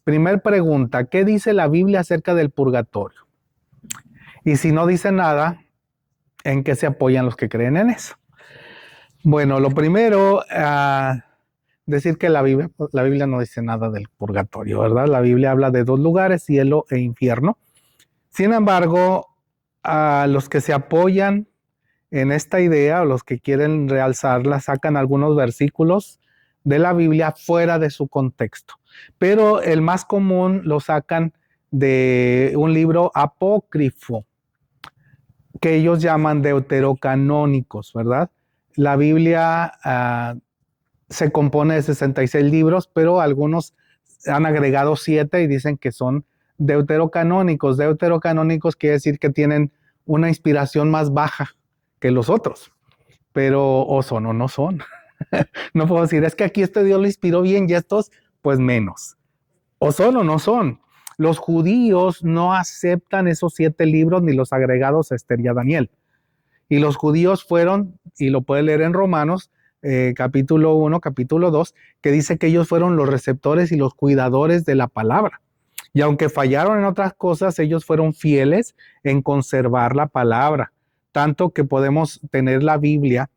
Primer pregunta, ¿qué dice la Biblia acerca del purgatorio? Y si no dice nada, ¿en qué se apoyan los que creen en eso? Bueno, lo primero, decir que la Biblia no dice nada del purgatorio, ¿verdad? La Biblia habla de dos lugares, cielo e infierno. Sin embargo, a los que se apoyan en esta idea, o los que quieren realzarla, sacan algunos versículos de la Biblia fuera de su contexto. Pero el más común lo sacan de un libro apócrifo, que ellos llaman deuterocanónicos, ¿verdad? La Biblia se compone de 66 libros, pero algunos han agregado 7 y dicen que son deuterocanónicos. Deuterocanónicos quiere decir que tienen una inspiración más baja que los otros, pero o son o no son. No puedo decir, es que aquí este Dios lo inspiró bien y estos, pues menos. O son o no son. Los judíos no aceptan esos 7 libros ni los agregados a Esther y a Daniel. Y los judíos fueron, y lo puede leer en Romanos, capítulo 1, capítulo 2, que dice que ellos fueron los receptores y los cuidadores de la palabra. Y aunque fallaron en otras cosas, ellos fueron fieles en conservar la palabra. Tanto que podemos tener la Biblia,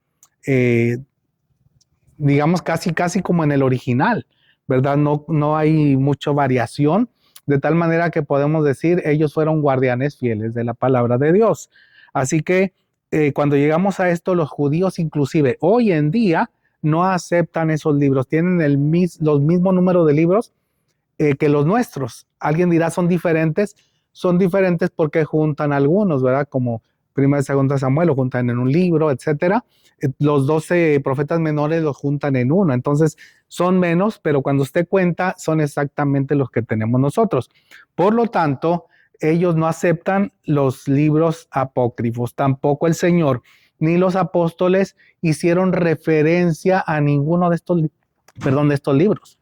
digamos, casi como en el original, ¿verdad? No hay mucha variación, de tal manera que podemos decir, ellos fueron guardianes fieles de la palabra de Dios. Así que cuando llegamos a esto, los judíos inclusive hoy en día no aceptan esos libros, tienen los mismos números de libros que los nuestros. Alguien dirá, son diferentes porque juntan algunos, ¿verdad? Como 1 y 2 Samuel lo juntan en un libro, etcétera. Los 12 profetas menores los juntan en uno, entonces son menos, pero cuando usted cuenta son exactamente los que tenemos nosotros. Por lo tanto, ellos no aceptan los libros apócrifos, tampoco el Señor ni los apóstoles hicieron referencia a ninguno de estos libros.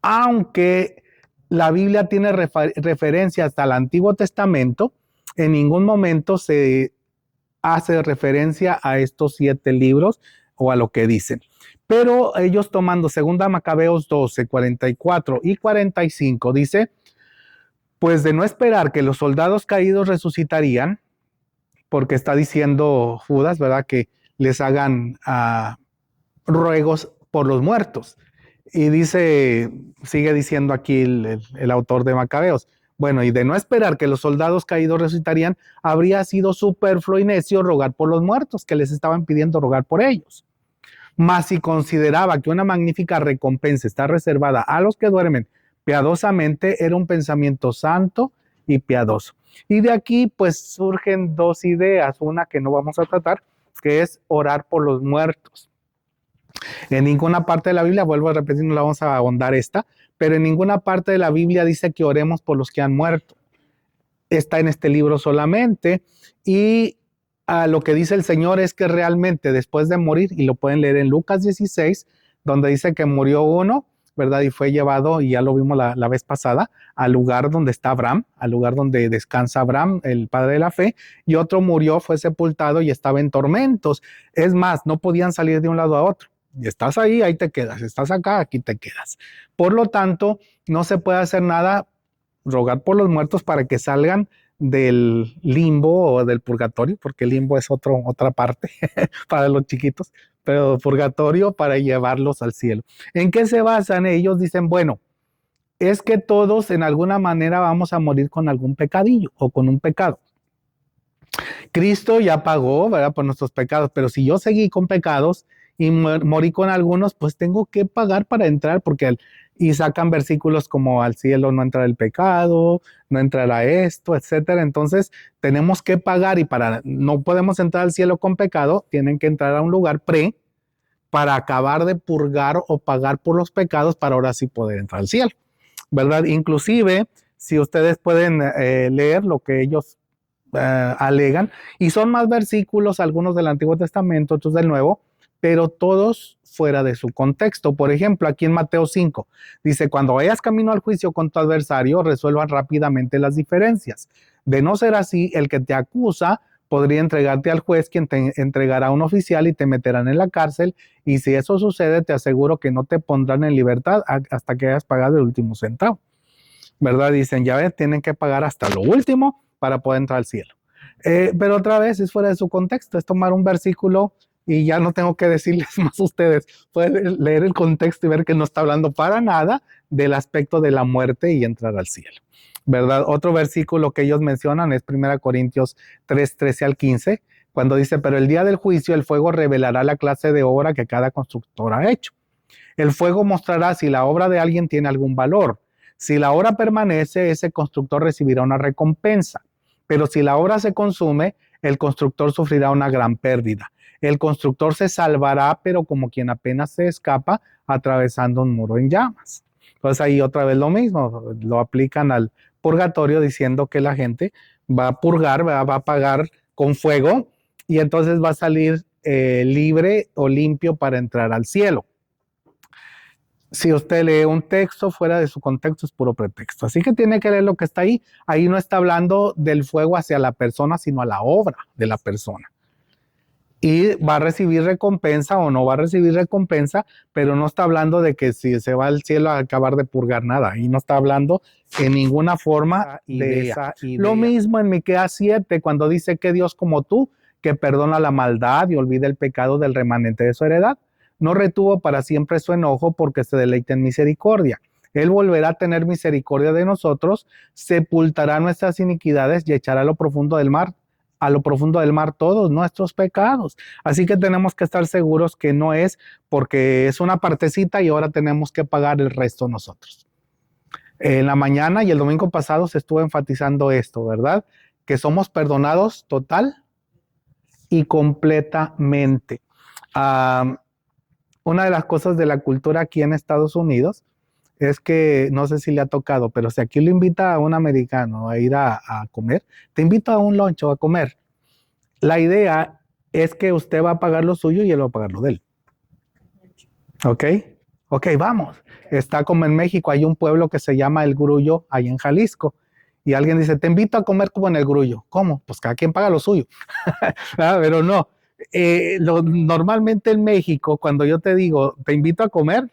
Aunque la Biblia tiene referencia hasta el Antiguo Testamento, en ningún momento se hace referencia a estos 7 libros o a lo que dicen. Pero ellos tomando 2 Macabeos 12, 44 y 45, dice, pues de no esperar que los soldados caídos resucitarían, porque está diciendo Judas, ¿verdad? Que les hagan ruegos por los muertos. Y sigue diciendo aquí el autor de Macabeos, bueno, y de no esperar que los soldados caídos resucitarían, habría sido superfluo y necio rogar por los muertos, que les estaban pidiendo rogar por ellos. Mas si consideraba que una magnífica recompensa está reservada a los que duermen piadosamente, era un pensamiento santo y piadoso. Y de aquí pues surgen 2 ideas, una que no vamos a tratar, que es orar por los muertos. En ninguna parte de la Biblia, vuelvo a repetir, no la vamos a ahondar pero en ninguna parte de la Biblia dice que oremos por los que han muerto. Está en este libro solamente y lo que dice el Señor es que realmente después de morir, y lo pueden leer en Lucas 16, donde dice que murió uno, ¿verdad? Y fue llevado, y ya lo vimos la vez pasada, al lugar donde está Abraham, al lugar donde descansa Abraham, el padre de la fe, y otro murió, fue sepultado y estaba en tormentos. Es más, no podían salir de un lado a otro. Estás ahí te quedas. Estás acá, aquí te quedas. Por lo tanto, no se puede hacer nada, rogar por los muertos para que salgan del limbo o del purgatorio, porque el limbo es otra parte para los chiquitos, pero purgatorio para llevarlos al cielo. ¿En qué se basan? Ellos dicen, bueno, es que todos en alguna manera vamos a morir con algún pecadillo o con un pecado. Cristo ya pagó, ¿verdad?, por nuestros pecados, pero si yo seguí con pecados y morí con algunos, pues tengo que pagar para entrar, y sacan versículos como al cielo no entrará el pecado, no entrará esto, etcétera. Entonces tenemos que pagar, y no podemos entrar al cielo con pecado, tienen que entrar a un lugar para acabar de purgar o pagar por los pecados para ahora sí poder entrar al cielo, ¿verdad? Inclusive, si ustedes pueden leer lo que ellos alegan, y son más versículos, algunos del Antiguo Testamento, otros del Nuevo, pero todos fuera de su contexto. Por ejemplo, aquí en Mateo 5, dice, cuando vayas camino al juicio con tu adversario, resuelvan rápidamente las diferencias. De no ser así, el que te acusa podría entregarte al juez, quien te entregará a un oficial y te meterán en la cárcel, y si eso sucede, te aseguro que no te pondrán en libertad hasta que hayas pagado el último centavo. ¿verdad? Dicen, ya ves, tienen que pagar hasta lo último para poder entrar al cielo. Pero otra vez es fuera de su contexto, es tomar un versículo y ya no tengo que decirles más a ustedes. Pueden leer el contexto y ver que no está hablando para nada del aspecto de la muerte y entrar al cielo, ¿verdad? Otro versículo que ellos mencionan es 1 Corintios 3, 13 al 15, cuando dice, pero el día del juicio el fuego revelará la clase de obra que cada constructor ha hecho. El fuego mostrará si la obra de alguien tiene algún valor. Si la obra permanece, ese constructor recibirá una recompensa. Pero si la obra se consume, el constructor sufrirá una gran pérdida. El constructor se salvará, pero como quien apenas se escapa atravesando un muro en llamas. Entonces ahí otra vez lo mismo, lo aplican al purgatorio diciendo que la gente va a purgar, va a pagar con fuego y entonces va a salir libre o limpio para entrar al cielo. Si usted lee un texto fuera de su contexto es puro pretexto. Así que tiene que leer lo que está ahí. Ahí no está hablando del fuego hacia la persona, sino a la obra de la persona. Y va a recibir recompensa o no va a recibir recompensa, pero no está hablando de que si se va al cielo a acabar de purgar nada. Y no está hablando en ninguna forma de esa idea. Lo mismo en Miqueas 7, cuando dice que Dios como tú, que perdona la maldad y olvida el pecado del remanente de su heredad. No retuvo para siempre su enojo porque se deleita en misericordia. Él volverá a tener misericordia de nosotros, sepultará nuestras iniquidades y echará a lo profundo del mar todos nuestros pecados. Así que tenemos que estar seguros que no es porque es una partecita y ahora tenemos que pagar el resto nosotros. En la mañana y el domingo pasado se estuvo enfatizando esto, ¿verdad? Que somos perdonados total y completamente. Una de las cosas de la cultura aquí en Estados Unidos es que, no sé si le ha tocado, pero si aquí lo invita a un americano a ir a comer, te invito a un lunch o a comer. La idea es que usted va a pagar lo suyo y él va a pagar lo de él. ¿Ok? Ok, vamos. Está como en México, hay un pueblo que se llama El Grullo, ahí en Jalisco. Y alguien dice, te invito a comer como en El Grullo. ¿Cómo? Pues cada quien paga lo suyo. Pero no. Normalmente en México, cuando yo te digo, te invito a comer,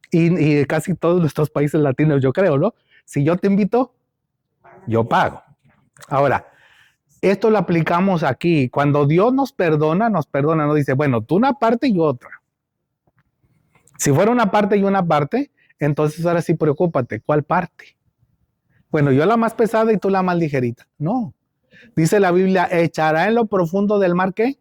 y casi todos nuestros países latinos, yo creo, ¿no? Si yo te invito, yo pago. Ahora, esto lo aplicamos aquí. Cuando Dios nos perdona, nos dice, bueno, tú una parte y yo otra. Si fuera una parte y una parte, entonces ahora sí preocúpate, ¿cuál parte? Bueno, yo la más pesada y tú la más ligerita. No. Dice la Biblia, echará en lo profundo del mar, ¿qué?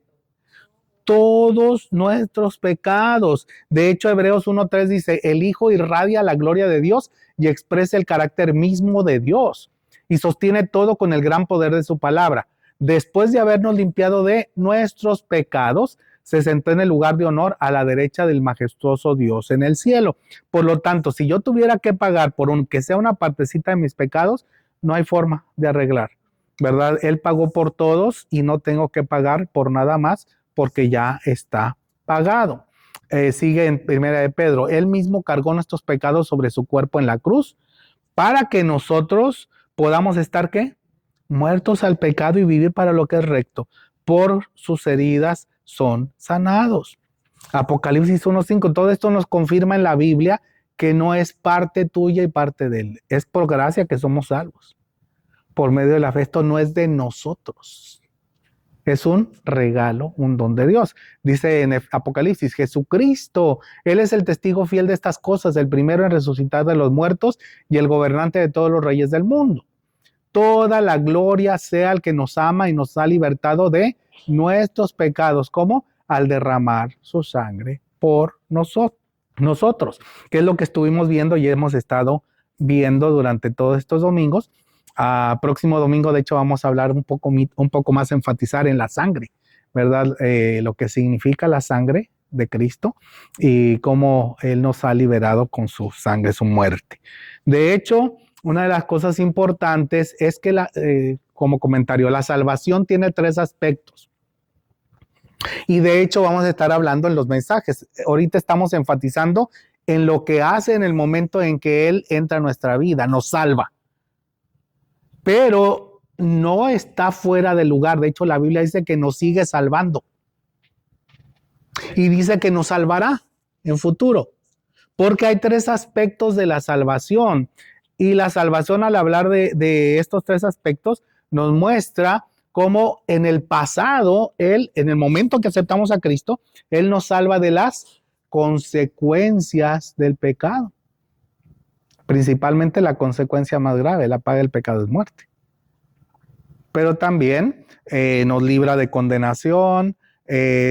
Todos nuestros pecados. De hecho, Hebreos 1:3 dice, el Hijo irradia la gloria de Dios y expresa el carácter mismo de Dios y sostiene todo con el gran poder de su palabra. Después de habernos limpiado de nuestros pecados, se sentó en el lugar de honor a la derecha del majestuoso Dios en el cielo. Por lo tanto, si yo tuviera que pagar por aunque sea una partecita de mis pecados, no hay forma de arreglar, ¿verdad? Él pagó por todos y no tengo que pagar por nada más porque ya está pagado. Sigue en 1 de Pedro, él mismo cargó nuestros pecados sobre su cuerpo en la cruz para que nosotros podamos estar, ¿qué? Muertos al pecado y vivir para lo que es recto. Por sus heridas son sanados. Apocalipsis 1:5, todo esto nos confirma en la Biblia que no es parte tuya y parte de él. Es por gracia que somos salvos. Por medio de la fe, esto no es de nosotros. Es un regalo, un don de Dios. Dice en Apocalipsis, Jesucristo, Él es el testigo fiel de estas cosas, el primero en resucitar de los muertos y el gobernante de todos los reyes del mundo. Toda la gloria sea al que nos ama y nos ha libertado de nuestros pecados, como al derramar su sangre por nosotros, que es lo que estuvimos viendo y hemos estado viendo durante todos estos domingos. Próximo domingo, de hecho, vamos a hablar un poco más, enfatizar en la sangre, ¿verdad? Lo que significa la sangre de Cristo y cómo Él nos ha liberado con su sangre, su muerte. De hecho, una de las cosas importantes es que, como comentario, la salvación tiene 3 aspectos. Y de hecho vamos a estar hablando en los mensajes. Ahorita estamos enfatizando en lo que hace en el momento en que Él entra a nuestra vida, nos salva. Pero no está fuera del lugar. De hecho, la Biblia dice que nos sigue salvando. Y dice que nos salvará en futuro. Porque hay 3 aspectos de la salvación. Y la salvación, al hablar de estos tres aspectos, nos muestra cómo en el pasado, Él, en el momento que aceptamos a Cristo, Él nos salva de las consecuencias del pecado. Principalmente la consecuencia más grave, la paga del pecado es muerte. Pero también nos libra de condenación,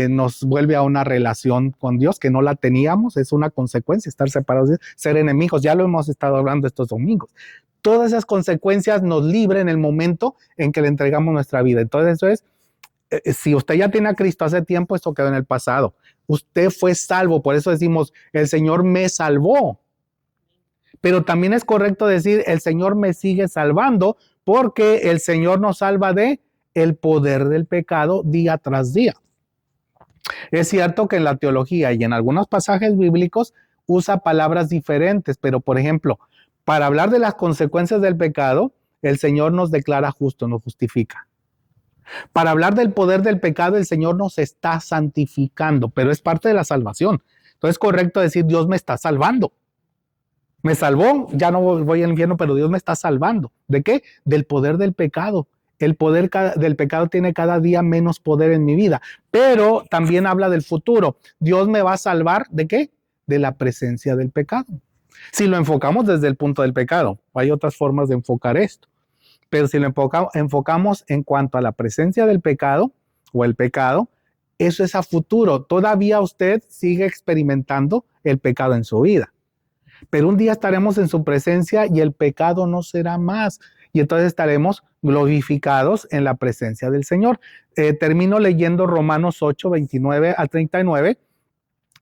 nos vuelve a una relación con Dios que no la teníamos, es una consecuencia estar separados, ser enemigos, ya lo hemos estado hablando estos domingos. Todas esas consecuencias nos libra en el momento en que le entregamos nuestra vida. Entonces eso es, si usted ya tiene a Cristo hace tiempo, esto quedó en el pasado. Usted fue salvo, por eso decimos, el Señor me salvó. Pero también es correcto decir, el Señor me sigue salvando, porque el Señor nos salva de el poder del pecado día tras día. Es cierto que en la teología y en algunos pasajes bíblicos usa palabras diferentes, pero por ejemplo, para hablar de las consecuencias del pecado, el Señor nos declara justo, nos justifica. Para hablar del poder del pecado, el Señor nos está santificando, pero es parte de la salvación. Entonces es correcto decir, Dios me está salvando. Me salvó, ya no voy al infierno, pero Dios me está salvando. ¿De qué? Del poder del pecado. El poder del pecado tiene cada día menos poder en mi vida, pero también habla del futuro. Dios me va a salvar ¿de qué? De la presencia del pecado. Si lo enfocamos desde el punto del pecado, hay otras formas de enfocar esto, pero si lo enfocamos en cuanto a la presencia del pecado o el pecado, eso es a futuro. Todavía usted sigue experimentando el pecado en su vida. Pero un día estaremos en su presencia y el pecado no será más. Y entonces estaremos glorificados en la presencia del Señor. Termino leyendo Romanos 8, 29 a 39,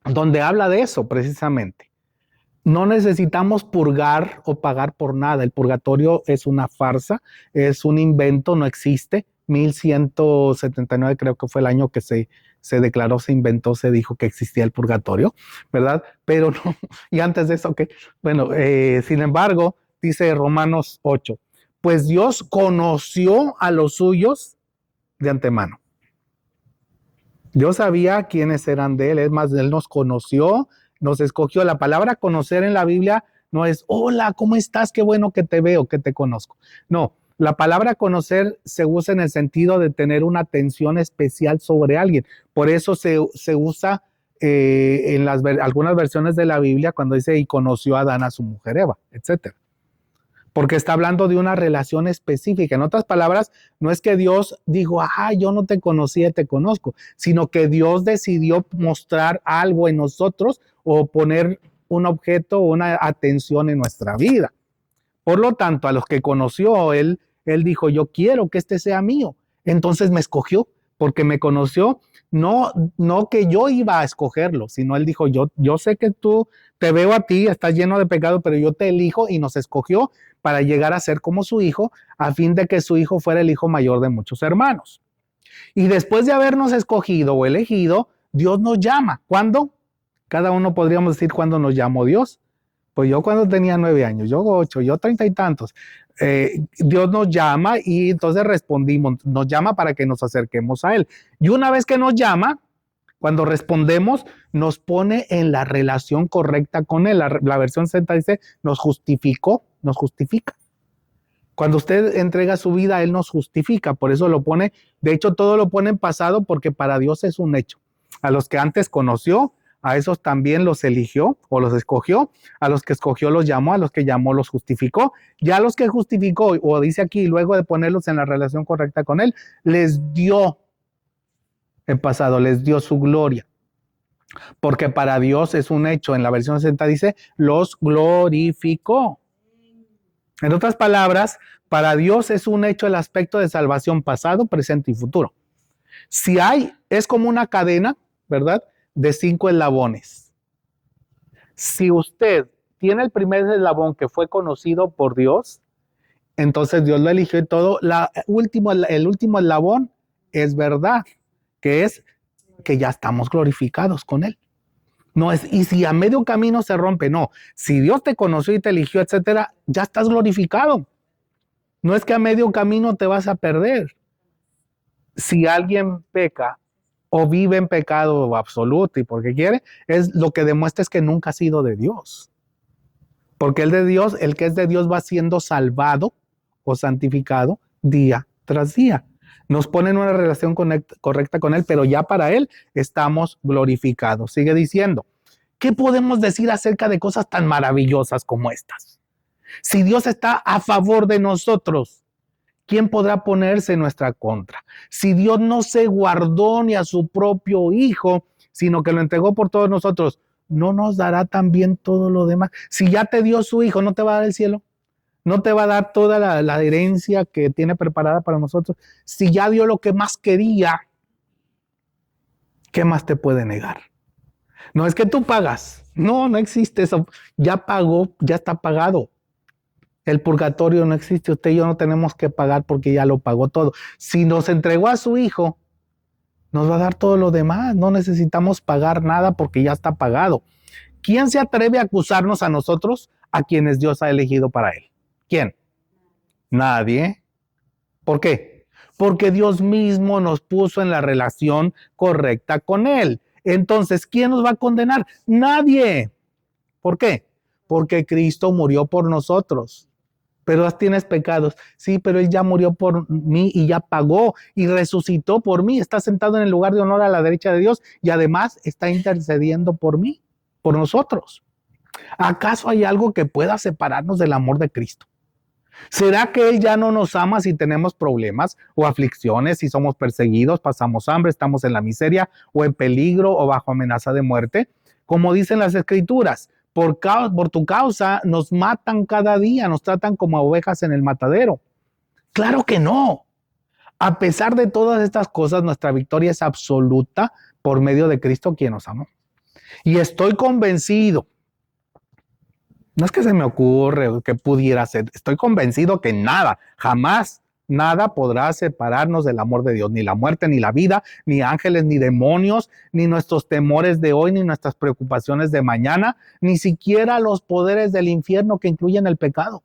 donde habla de eso precisamente. No necesitamos purgar o pagar por nada. El purgatorio es una farsa, es un invento, no existe. 1179 creo que fue el año que se declaró, se inventó, se dijo que existía el purgatorio, ¿verdad? Pero no, y antes de eso, bueno, sin embargo, dice Romanos 8, pues Dios conoció a los suyos de antemano. Dios sabía quiénes eran de Él, es más, Él nos conoció, nos escogió. La palabra conocer en la Biblia no es, hola, ¿cómo estás? Qué bueno que te veo, que te conozco. No, la palabra conocer se usa en el sentido de tener una atención especial sobre alguien. Por eso se usa en algunas versiones de la Biblia cuando dice, y conoció a Adán a su mujer Eva, etcétera. Porque está hablando de una relación específica. En otras palabras, no es que Dios dijo, yo no te conocía, te conozco, sino que Dios decidió mostrar algo en nosotros o poner un objeto o una atención en nuestra vida. Por lo tanto, a los que conoció, él dijo, yo quiero que este sea mío. Entonces me escogió, porque me conoció, no que yo iba a escogerlo, sino él dijo, yo sé que tú, te veo a ti, estás lleno de pecado, pero yo te elijo, y nos escogió para llegar a ser como su hijo, a fin de que su hijo fuera el hijo mayor de muchos hermanos. Y después de habernos escogido o elegido, Dios nos llama. ¿Cuándo? Cada uno podríamos decir cuándo nos llamó Dios. Pues yo cuando tenía 9 años, yo 8, yo 30 y tantos. Dios nos llama y entonces respondimos, nos llama para que nos acerquemos a Él. Y una vez que nos llama, cuando respondemos, nos pone en la relación correcta con Él. La versión 60 dice, nos justificó, nos justifica. Cuando usted entrega su vida, Él nos justifica. Por eso lo pone, de hecho todo lo pone en pasado porque para Dios es un hecho. A los que antes conoció, a esos también los eligió o los escogió, a los que escogió los llamó, a los que llamó los justificó, ya a los que justificó, o dice aquí, luego de ponerlos en la relación correcta con Él, les dio en pasado, les dio su gloria. Porque para Dios es un hecho, en la versión 60 dice, los glorificó. En otras palabras, para Dios es un hecho el aspecto de salvación pasado, presente y futuro. Si es como una cadena, ¿verdad?, de 5 eslabones. Si usted tiene el primer eslabón que fue conocido por Dios, entonces Dios lo eligió y todo. El último eslabón es verdad, que es que ya estamos glorificados con Él. No es, y si a medio camino se rompe, no. Si Dios te conoció y te eligió, etcétera, ya estás glorificado. No es que a medio camino te vas a perder. Si alguien peca o vive en pecado absoluto y porque quiere, es lo que demuestra es que nunca ha sido de Dios. Porque el que es de Dios va siendo salvado o santificado día tras día. Nos pone en una relación correcta con Él, pero ya para Él estamos glorificados. Sigue diciendo, ¿qué podemos decir acerca de cosas tan maravillosas como estas? Si Dios está a favor de nosotros, ¿quién podrá ponerse en nuestra contra? Si Dios no se guardó ni a su propio Hijo, sino que lo entregó por todos nosotros, ¿no nos dará también todo lo demás? Si ya te dio su Hijo, ¿no te va a dar el cielo? ¿No te va a dar toda la herencia que tiene preparada para nosotros? Si ya dio lo que más quería, ¿qué más te puede negar? No es que tú pagas. No, no existe eso. Ya pagó, ya está pagado. El purgatorio no existe. Usted y yo no tenemos que pagar porque ya lo pagó todo. Si nos entregó a su Hijo, nos va a dar todo lo demás. No necesitamos pagar nada porque ya está pagado. ¿Quién se atreve a acusarnos a nosotros, a quienes Dios ha elegido para Él? ¿Quién? Nadie. ¿Por qué? Porque Dios mismo nos puso en la relación correcta con Él. Entonces, ¿quién nos va a condenar? Nadie. ¿Por qué? Porque Cristo murió por nosotros. Pero tienes pecados. Sí, pero Él ya murió por mí y ya pagó y resucitó por mí. Está sentado en el lugar de honor a la derecha de Dios y además está intercediendo por mí, por nosotros. ¿Acaso hay algo que pueda separarnos del amor de Cristo? ¿Será que Él ya no nos ama si tenemos problemas o aflicciones, si somos perseguidos, pasamos hambre, estamos en la miseria o en peligro o bajo amenaza de muerte? Como dicen las Escrituras, por tu causa nos matan cada día, nos tratan como ovejas en el matadero. Claro que no. A pesar de todas estas cosas, nuestra victoria es absoluta por medio de Cristo, quien nos amó. Y estoy convencido. No es que se me ocurre que pudiera ser. Estoy convencido que nada, jamás, nada podrá separarnos del amor de Dios. Ni la muerte, ni la vida, ni ángeles, ni demonios, ni nuestros temores de hoy, ni nuestras preocupaciones de mañana, ni siquiera los poderes del infierno que incluyen el pecado.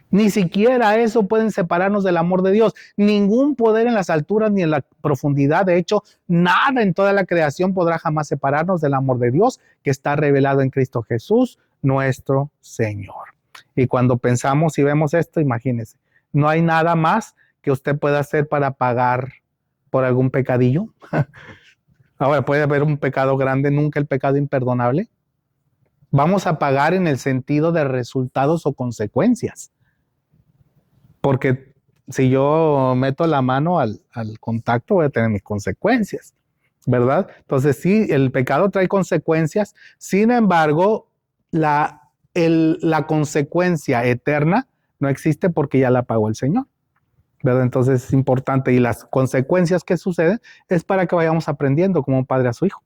Ni siquiera eso pueden separarnos del amor de Dios. Ningún poder en las alturas ni en la profundidad. De hecho, nada en toda la creación podrá jamás separarnos del amor de Dios que está revelado en Cristo Jesús, nuestro Señor. Y cuando pensamos y vemos esto, imagínense, no hay nada más que usted pueda hacer para pagar por algún pecadillo. Ahora, puede haber un pecado grande, nunca el pecado imperdonable. Vamos a pagar en el sentido de resultados o consecuencias. Porque si yo meto la mano al contacto, voy a tener mis consecuencias, ¿verdad? Entonces sí, el pecado trae consecuencias. Sin embargo, la consecuencia eterna no existe porque ya la pagó el Señor, ¿verdad? Entonces es importante. Y las consecuencias que suceden es para que vayamos aprendiendo como un padre a su hijo,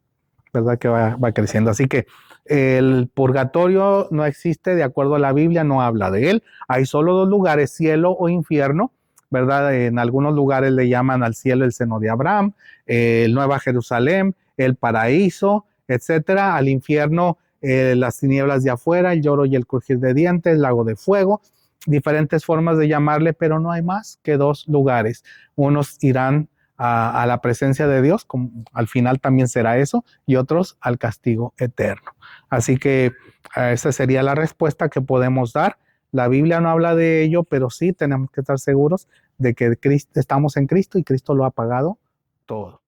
¿verdad? Que va creciendo. Así que el purgatorio no existe de acuerdo a la Biblia, no habla de él. Hay solo dos lugares, cielo o infierno, ¿verdad? En algunos lugares le llaman al cielo el seno de Abraham, el Nueva Jerusalén, el paraíso, etcétera. Al infierno, las tinieblas de afuera, el lloro y el crujir de dientes, el lago de fuego. Diferentes formas de llamarle, pero no hay más que dos lugares. Unos irán a la presencia de Dios, como al final también será eso, y otros al castigo eterno. Así que esa sería la respuesta que podemos dar. La Biblia no habla de ello, pero sí tenemos que estar seguros de que estamos en Cristo y Cristo lo ha pagado todo.